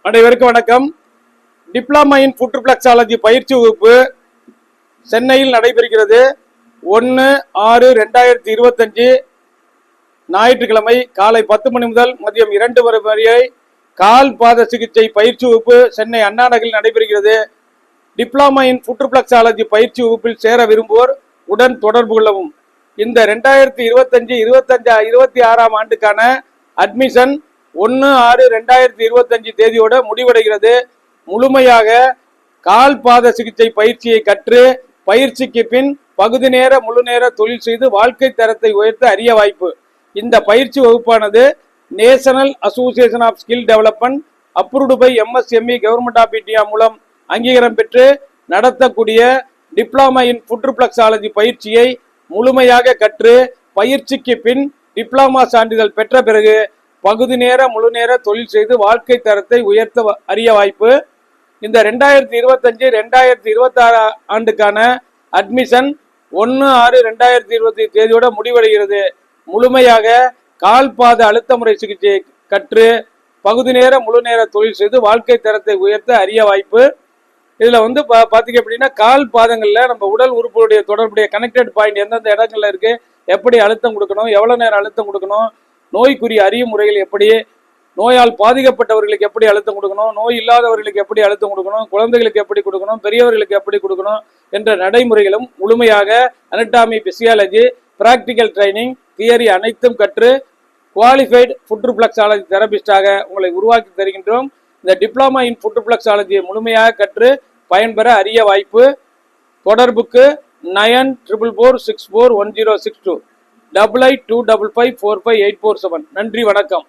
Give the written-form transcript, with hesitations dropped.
அனைவருக்கும் வணக்கம். Diploma in ஃபுட்ரிஃப்ளெக்ஸாலஜி பயிற்சி வகுப்பு சென்னையில் நடைபெறுகிறது. 1/6/2025 ஞாயிற்றுக்கிழமை காலை 10 மணி முதல் மதியம் 2 வரை கால் பாத சிகிச்சை பயிற்சி வகுப்பு சென்னை அண்ணா நகரில் நடைபெறுகிறது. டிப்ளமா இன் ஃபுட்ரிஃப்ளெக்ஸாலஜி பயிற்சி வகுப்பில் சேர விரும்புவோர் உடன் தொடர்பு கொள்ளவும். இந்த 2025-26 ஆண்டுக்கான அட்மிஷன் 1/6/2025 தேதியோட முடிவடைகிறது. முழுமையாக கால் பாத சிகிச்சை பயிற்சியை கற்று பயிற்சிக்கு பின் பகுதி நேர முழு நேர தொழில் செய்து வாழ்க்கை தரத்தை உயர்த்த அரிய வாய்ப்பு. இந்த பயிற்சி வகுப்பானது national association of skill development approved by MSME government of India மூலம் அங்கீகாரம் பெற்று நடத்தக்கூடிய டிப்ளமா இன் ஃபுட்ரிஃப்ளெக்ஸாலஜி பயிற்சியை முழுமையாக கற்று பயிற்சிக்கு பின் டிப்ளமா சான்றிதழ் பெற்ற பிறகு பகுதி நேர முழு நேர தொழில் செய்து வாழ்க்கை தரத்தை உயர்த்த அரிய வாய்ப்பு. இந்த 2025-26 ஆண்டுக்கான அட்மிஷன் 1/6/2025 தேதியோட முடிவடைகிறது. முழுமையாக கால் பாத அழுத்த முறை சிகிச்சையை கற்று பகுதி நேர முழு நேர தொழில் செய்து வாழ்க்கை தரத்தை உயர்த்த அரிய வாய்ப்பு. இதுல பாத்தீங்க அப்படின்னா கால் பாதங்கள்ல நம்ம உடல் உறுப்புடைய தொடர்புடைய கனெக்டட் பாயிண்ட் எந்தெந்த இடங்கள்ல இருக்கு, எப்படி அழுத்தம் கொடுக்கணும், எவ்வளவு நேரம் அழுத்தம் கொடுக்கணும், நோய்க்குரிய அறிய முறைகள் எப்படி, நோயால் பாதிக்கப்பட்டவர்களுக்கு எப்படி அழுத்தம் கொடுக்கணும், நோய் இல்லாதவர்களுக்கு எப்படி அழுத்தம் கொடுக்கணும், குழந்தைகளுக்கு எப்படி கொடுக்கணும், பெரியவர்களுக்கு எப்படி கொடுக்கணும் என்ற நடைமுறைகளும் முழுமையாக anatomy, physiology, practical training, theory அனைத்தும் கற்று குவாலிஃபைடு ஃபுட்ரிஃப்ளெக்ஸாலஜி தெரபிஸ்டாக உங்களை உருவாக்கி தருகின்றோம். இந்த டிப்ளமா இன் ஃபுட்ரிஃப்ளெக்ஸாலஜியை முழுமையாக கற்று பயன்பெற அரிய வாய்ப்பு. தொடர்புக்கு 9444641062 8825545847. நன்றி, வணக்கம்.